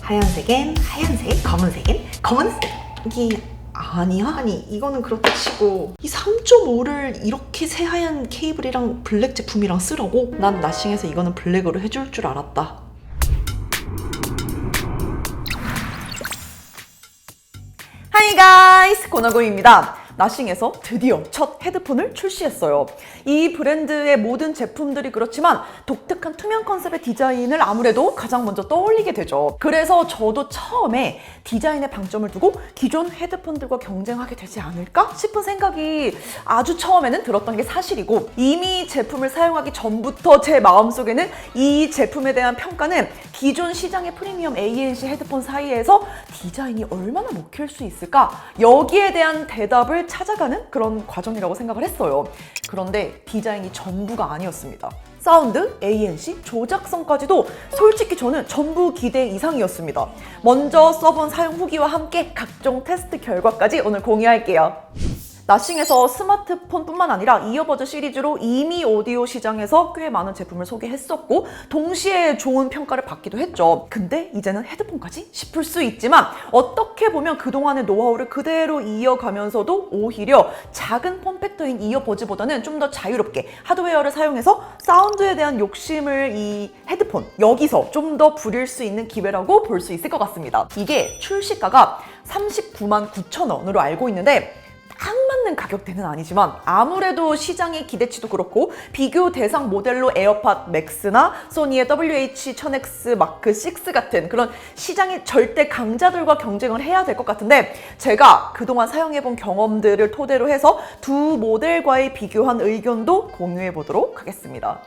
하얀색엔 하얀색, 검은색엔 검은색. 이게 아니야? 아니 이거는 그렇다 치고 이 3.5를 이렇게 새하얀 케이블이랑 블랙 제품이랑 쓰라고? 난 나싱에서 이거는 블랙으로 해줄 줄 알았다. 하이 가이스, 고나고입니다. 나싱에서 드디어 첫 헤드폰을 출시했어요. 이 브랜드의 모든 제품들이 그렇지만 독특한 투명 컨셉의 디자인을 아무래도 가장 먼저 떠올리게 되죠. 그래서 저도 처음에 디자인에 방점을 두고 기존 헤드폰들과 경쟁하게 되지 않을까 싶은 생각이 아주 처음에는 들었던 게 사실이고, 이미 제품을 사용하기 전부터 제 마음속에는 이 제품에 대한 평가는 기존 시장의 프리미엄 ANC 헤드폰 사이에서 디자인이 얼마나 먹힐 수 있을까, 여기에 대한 대답을 찾아가는 그런 과정이라고 생각을 했어요. 그런데 디자인이 전부가 아니었습니다. 사운드, ANC, 조작성까지도 솔직히 저는 전부 기대 이상이었습니다. 먼저 써본 사용 후기와 함께 각종 테스트 결과까지 오늘 공유할게요. 나싱에서 스마트폰뿐만 아니라 이어버즈 시리즈로 이미 오디오 시장에서 꽤 많은 제품을 소개했었고 동시에 좋은 평가를 받기도 했죠. 근데 이제는 헤드폰까지 싶을 수 있지만 어떻게 보면 그동안의 노하우를 그대로 이어가면서도 오히려 작은 폼팩터인 이어버즈보다는 좀 더 자유롭게 하드웨어를 사용해서 사운드에 대한 욕심을 이 헤드폰 여기서 좀 더 부릴 수 있는 기회라고 볼 수 있을 것 같습니다. 이게 출시가가 39만 9천 원으로 알고 있는데 딱 맞는 가격대는 아니지만 아무래도 시장의 기대치도 그렇고 비교 대상 모델로 에어팟 맥스나 소니의 WH-1000X 마크 6 같은 그런 시장의 절대 강자들과 경쟁을 해야 될 것 같은데, 제가 그동안 사용해본 경험들을 토대로 해서 두 모델과의 비교한 의견도 공유해 보도록 하겠습니다.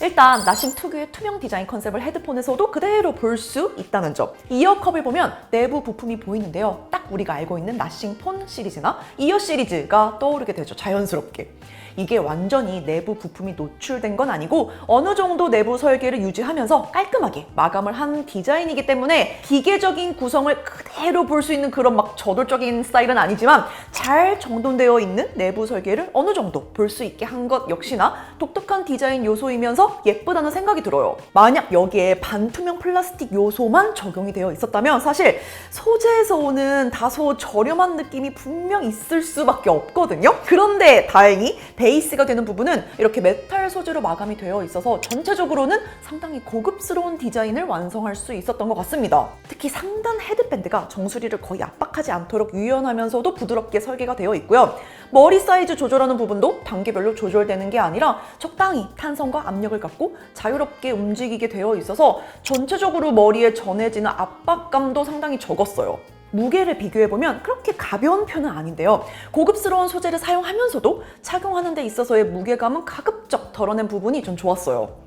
일단 나싱 특유의 투명 디자인 컨셉을 헤드폰에서도 그대로 볼 수 있다는 점. 이어컵을 보면 내부 부품이 보이는데요. 딱 우리가 알고 있는 나싱 폰 시리즈나 이어 시리즈가 떠오르게 되죠. 자연스럽게. 이게 완전히 내부 부품이 노출된 건 아니고 어느 정도 내부 설계를 유지하면서 깔끔하게 마감을 한 디자인이기 때문에 기계적인 구성을 그대로 볼 수 있는 그런 막 저돌적인 스타일은 아니지만 잘 정돈되어 있는 내부 설계를 어느 정도 볼 수 있게 한 것 역시나 독특한 디자인 요소이면서 예쁘다는 생각이 들어요. 만약 여기에 반투명 플라스틱 요소만 적용이 되어 있었다면 사실 소재에서 오는 다소 저렴한 느낌이 분명 있을 수밖에 없거든요. 그런데 다행히 베이스가 되는 부분은 이렇게 메탈 소재로 마감이 되어 있어서 전체적으로는 상당히 고급스러운 디자인을 완성할 수 있었던 것 같습니다. 특히 상단 헤드밴드가 정수리를 거의 압박하지 않도록 유연하면서도 부드럽게 설계가 되어 있고요. 머리 사이즈 조절하는 부분도 단계별로 조절되는 게 아니라 적당히 탄성과 압력을 갖고 자유롭게 움직이게 되어 있어서 전체적으로 머리에 전해지는 압박감도 상당히 적었어요. 무게를 비교해보면 그렇게 가벼운 편은 아닌데요. 고급스러운 소재를 사용하면서도 착용하는 데 있어서의 무게감은 가급적 덜어낸 부분이 좀 좋았어요.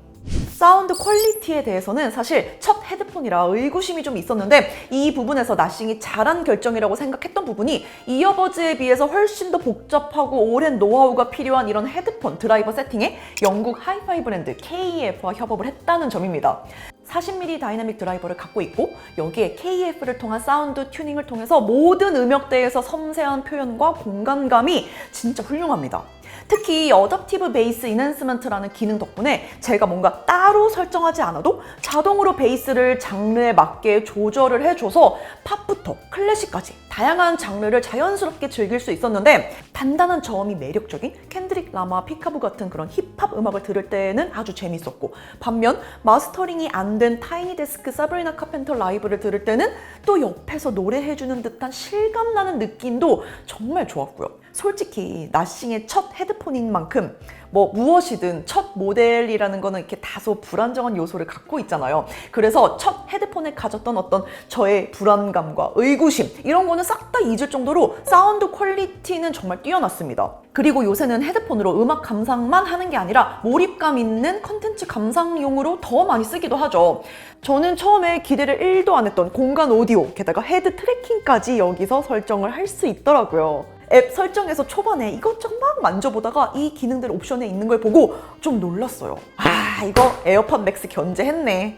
사운드 퀄리티에 대해서는 사실 첫 헤드폰이라 의구심이 좀 있었는데 이 부분에서 나싱이 잘한 결정이라고 생각했던 부분이 이어버즈에 비해서 훨씬 더 복잡하고 오랜 노하우가 필요한 이런 헤드폰 드라이버 세팅에 영국 하이파이 브랜드 KEF와 협업을 했다는 점입니다. 40mm 다이나믹 드라이버를 갖고 있고 여기에 KEF를 통한 사운드 튜닝을 통해서 모든 음역대에서 섬세한 표현과 공간감이 진짜 훌륭합니다. 특히 어댑티브 베이스 인핸스먼트라는 기능 덕분에 제가 뭔가 따로 설정하지 않아도 자동으로 베이스를 장르에 맞게 조절을 해줘서 팝부터 클래식까지 다양한 장르를 자연스럽게 즐길 수 있었는데, 단단한 저음이 매력적인 켄드릭 라마, 피카부 같은 그런 힙합 음악을 들을 때는 아주 재밌었고, 반면 마스터링이 안 된 타이니 데스크 사브리나 카펜터 라이브를 들을 때는 또 옆에서 노래해주는 듯한 실감나는 느낌도 정말 좋았고요. 솔직히 나싱의 첫 헤드폰인 만큼 무엇이든 첫 모델이라는 거는 이렇게 다소 불안정한 요소를 갖고 있잖아요. 그래서 첫 헤드폰에 가졌던 어떤 저의 불안감과 의구심 이런 거는 싹 다 잊을 정도로 사운드 퀄리티는 정말 뛰어났습니다. 그리고 요새는 헤드폰으로 음악 감상만 하는 게 아니라 몰입감 있는 컨텐츠 감상용으로 더 많이 쓰기도 하죠. 저는 처음에 기대를 1도 안 했던 공간 오디오, 게다가 헤드 트래킹까지 여기서 설정을 할 수 있더라고요. 앱 설정에서 초반에 이것저것 막 만져보다가 이 기능들 옵션에 있는 걸 보고 좀 놀랐어요. 아, 이거 에어팟 맥스 견제했네.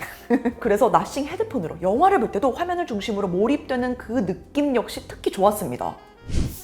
그래서 나싱 헤드폰으로 영화를 볼 때도 화면을 중심으로 몰입되는 그 느낌 역시 특히 좋았습니다.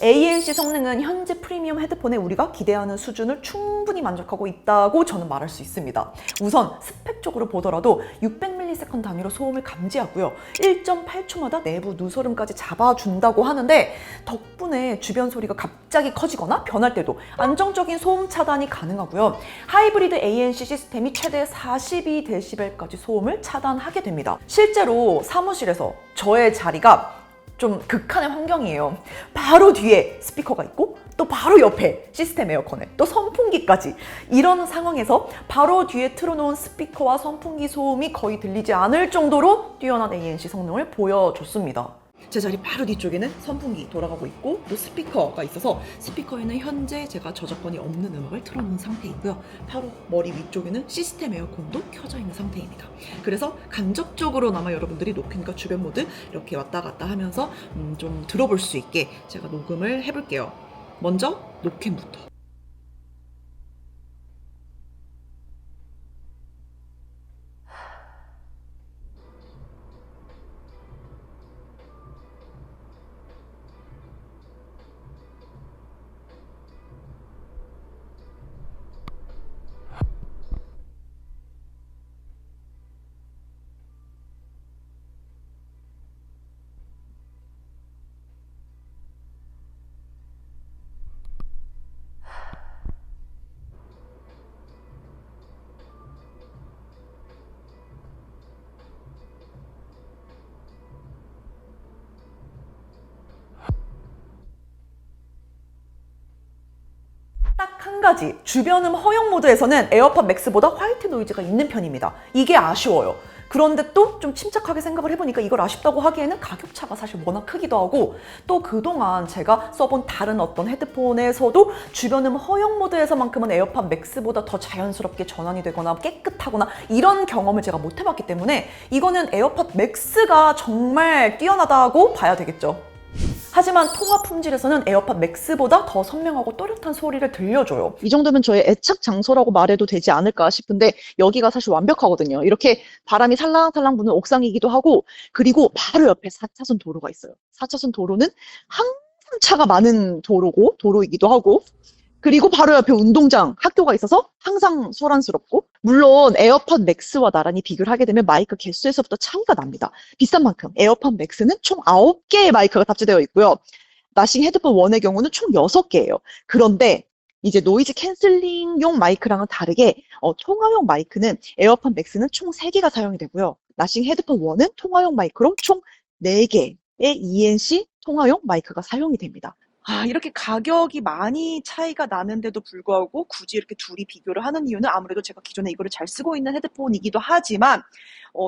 ANC 성능은 현재 프리미엄 헤드폰에 우리가 기대하는 수준을 충분히 만족하고 있다고 저는 말할 수 있습니다. 우선 스펙적으로 보더라도 600mm 1ms 단위로 소음을 감지하고요. 1.8초마다 내부 누소름까지 잡아준다고 하는데 덕분에 주변 소리가 갑자기 커지거나 변할 때도 안정적인 소음 차단이 가능하고요. 하이브리드 ANC 시스템이 최대 42dB까지 소음을 차단하게 됩니다. 실제로 사무실에서 저의 자리가 좀 극한의 환경이에요. 바로 뒤에 스피커가 있고 또 바로 옆에 시스템 에어컨에 또 선풍기까지, 이런 상황에서 바로 뒤에 틀어놓은 스피커와 선풍기 소음이 거의 들리지 않을 정도로 뛰어난 ANC 성능을 보여줬습니다. 제 자리 바로 뒤쪽에는 선풍기 돌아가고 있고 또 스피커가 있어서 스피커에는 현재 제가 저작권이 없는 음악을 틀어놓은 상태이고요. 바로 머리 위쪽에는 시스템 에어컨도 켜져 있는 상태입니다. 그래서 간접적으로나마 여러분들이 녹음과 주변 모드 이렇게 왔다 갔다 하면서 좀 들어볼 수 있게 제가 녹음을 해볼게요. 먼저 녹음부터. 딱 한 가지, 주변음 허용 모드에서는 에어팟 맥스보다 화이트 노이즈가 있는 편입니다. 이게 아쉬워요. 그런데 또 좀 침착하게 생각을 해보니까 이걸 아쉽다고 하기에는 가격차가 사실 워낙 크기도 하고, 또 그동안 제가 써본 다른 어떤 헤드폰에서도 주변음 허용 모드에서만큼은 에어팟 맥스보다 더 자연스럽게 전환이 되거나 깨끗하거나 이런 경험을 제가 못 해봤기 때문에 이거는 에어팟 맥스가 정말 뛰어나다고 봐야 되겠죠. 하지만 통화 품질에서는 에어팟 맥스보다 더 선명하고 또렷한 소리를 들려줘요. 이 정도면 저의 애착 장소라고 말해도 되지 않을까 싶은데 여기가 사실 완벽하거든요. 이렇게 바람이 살랑살랑 부는 옥상이기도 하고, 그리고 바로 옆에 4차선 도로가 있어요. 4차선 도로는 항상 차가 많은 도로이기도 하고, 그리고 바로 옆에 운동장, 학교가 있어서 항상 소란스럽고, 물론 에어팟 맥스와 나란히 비교를 하게 되면 마이크 개수에서부터 차이가 납니다. 비싼 만큼 에어팟 맥스는 총 9개의 마이크가 탑재되어 있고요. 나싱 헤드폰 1의 경우는 총 6개예요. 그런데 이제 노이즈 캔슬링용 마이크랑은 다르게 통화용 마이크는 에어팟 맥스는 총 3개가 사용이 되고요. 나싱 헤드폰 1은 통화용 마이크로 총 4개의 ENC 통화용 마이크가 사용이 됩니다. 이렇게 가격이 많이 차이가 나는데도 불구하고 굳이 이렇게 둘이 비교를 하는 이유는 아무래도 제가 기존에 이거를 잘 쓰고 있는 헤드폰이기도 하지만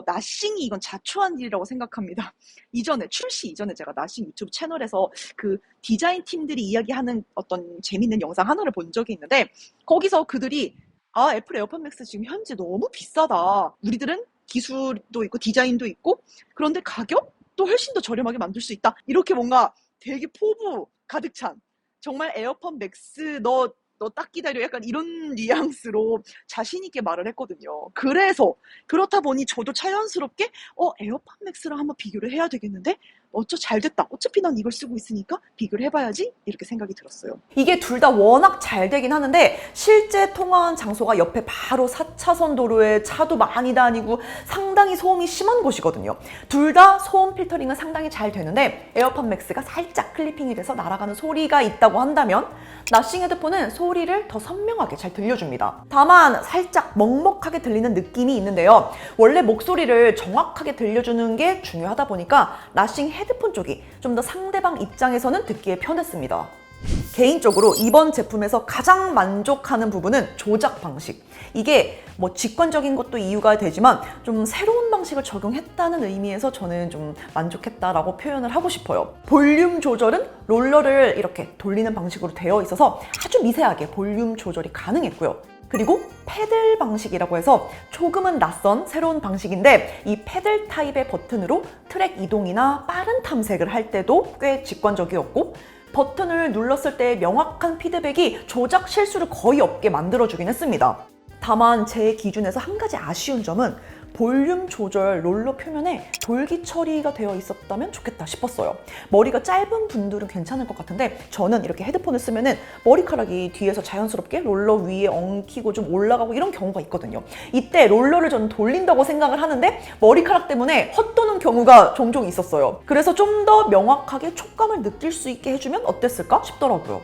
나싱이 이건 자초한 일이라고 생각합니다. 출시 이전에 제가 나싱 유튜브 채널에서 그 디자인 팀들이 이야기하는 어떤 재밌는 영상 하나를 본 적이 있는데, 거기서 그들이 애플 에어팟 맥스 지금 현재 너무 비싸다. 우리들은 기술도 있고 디자인도 있고 그런데 가격도 훨씬 더 저렴하게 만들 수 있다. 이렇게 뭔가 되게 포부 가득 찬, 정말 에어팟 맥스 너 딱 기다려, 약간 이런 뉘앙스로 자신 있게 말을 했거든요. 그래서 그렇다 보니 저도 자연스럽게 에어팟 맥스랑 한번 비교를 해야 되겠는데, 잘 됐다. 어차피 난 이걸 쓰고 있으니까 비교를 해봐야지, 이렇게 생각이 들었어요. 이게 둘 다 워낙 잘 되긴 하는데 실제 통화한 장소가 옆에 바로 4차선 도로에 차도 많이 다니고 상당히 소음이 심한 곳이거든요. 둘 다 소음 필터링은 상당히 잘 되는데 에어팟 맥스가 살짝 클리핑이 돼서 날아가는 소리가 있다고 한다면 나싱 헤드폰은 소리를 더 선명하게 잘 들려줍니다. 다만 살짝 먹먹하게 들리는 느낌이 있는데요. 원래 목소리를 정확하게 들려주는 게 중요하다 보니까 나싱 헤드폰 쪽이 좀 더 상대방 입장에서는 듣기에 편했습니다. 개인적으로 이번 제품에서 가장 만족하는 부분은 조작 방식. 이게 뭐 직관적인 것도 이유가 되지만 좀 새로운 방식을 적용했다는 의미에서 저는 좀 만족했다라고 표현을 하고 싶어요. 볼륨 조절은 롤러를 이렇게 돌리는 방식으로 되어 있어서 아주 미세하게 볼륨 조절이 가능했고요. 그리고 패들 방식이라고 해서 조금은 낯선 새로운 방식인데, 이 패들 타입의 버튼으로 트랙 이동이나 빠른 탐색을 할 때도 꽤 직관적이었고, 버튼을 눌렀을 때 명확한 피드백이 조작 실수를 거의 없게 만들어주긴 했습니다. 다만 제 기준에서 한 가지 아쉬운 점은 볼륨 조절 롤러 표면에 돌기 처리가 되어 있었다면 좋겠다 싶었어요. 머리가 짧은 분들은 괜찮을 것 같은데 저는 이렇게 헤드폰을 쓰면은 머리카락이 뒤에서 자연스럽게 롤러 위에 엉키고 좀 올라가고 이런 경우가 있거든요. 이때 롤러를 저는 돌린다고 생각을 하는데 머리카락 때문에 헛도는 경우가 종종 있었어요. 그래서 좀 더 명확하게 촉감을 느낄 수 있게 해주면 어땠을까 싶더라고요.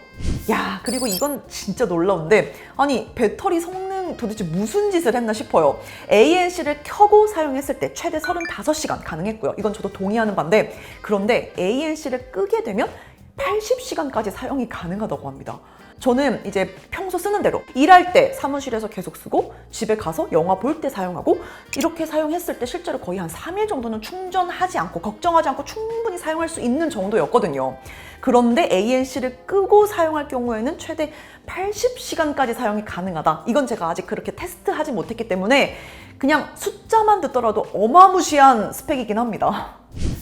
야, 그리고 이건 진짜 놀라운데 아니 배터리 성능 도대체 무슨 짓을 했나 싶어요. ANC를 켜고 사용했을 때 최대 35시간 가능했고요. 이건 저도 동의하는 바인데 그런데 ANC를 끄게 되면 80시간까지 사용이 가능하다고 합니다. 저는 이제 평소 쓰는 대로 일할 때 사무실에서 계속 쓰고 집에 가서 영화 볼 때 사용하고 이렇게 사용했을 때 실제로 거의 한 3일 정도는 충전하지 않고 걱정하지 않고 충분히 사용할 수 있는 정도였거든요. 그런데 ANC를 끄고 사용할 경우에는 최대 80시간까지 사용이 가능하다. 이건 제가 아직 그렇게 테스트하지 못했기 때문에 그냥 숫자만 듣더라도 어마무시한 스펙이긴 합니다.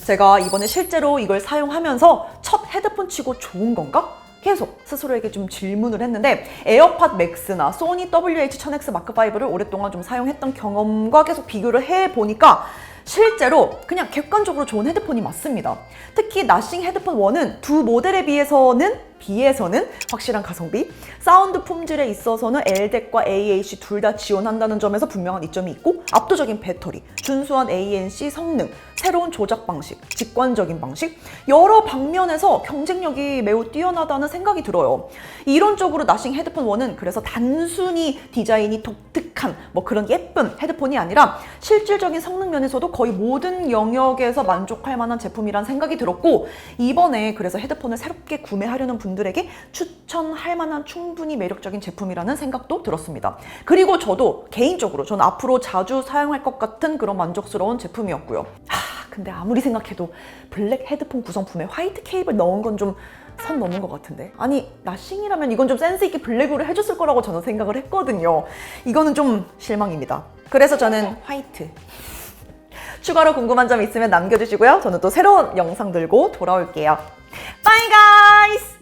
제가 이번에 실제로 이걸 사용하면서 첫 헤드폰 치고 좋은 건가? 계속 스스로에게 좀 질문을 했는데 에어팟 맥스나 소니 WH-1000X 마크5를 오랫동안 좀 사용했던 경험과 계속 비교를 해보니까 실제로 그냥 객관적으로 좋은 헤드폰이 맞습니다. 특히 나싱 헤드폰 1은 두 모델에 비해서는 확실한 가성비, 사운드 품질에 있어서는 LDAC과 AAC 둘 다 지원한다는 점에서 분명한 이점이 있고 압도적인 배터리, 준수한 ANC 성능, 새로운 조작 방식, 직관적인 방식 여러 방면에서 경쟁력이 매우 뛰어나다는 생각이 들어요. 이론적으로 나싱 헤드폰 1은 그래서 단순히 디자인이 독특한 뭐 그런 예쁜 헤드폰이 아니라 실질적인 성능 면에서도 거의 모든 영역에서 만족할 만한 제품이란 생각이 들었고 이번에 그래서 헤드폰을 새롭게 구매하려는 분들에게 추천할 만한 충분히 매력적인 제품이라는 생각도 들었습니다. 그리고 저도 개인적으로 저는 앞으로 자주 사용할 것 같은 그런 만족스러운 제품이었고요. 근데 아무리 생각해도 블랙 헤드폰 구성품에 화이트 케이블 넣은 건 좀 선 넘은 것 같은데 아니 나싱이라면 이건 좀 센스 있게 블랙으로 해줬을 거라고 저는 생각을 했거든요. 이거는 좀 실망입니다. 그래서 저는 화이트. 추가로 궁금한 점 있으면 남겨주시고요. 저는 또 새로운 영상 들고 돌아올게요. Bye guys!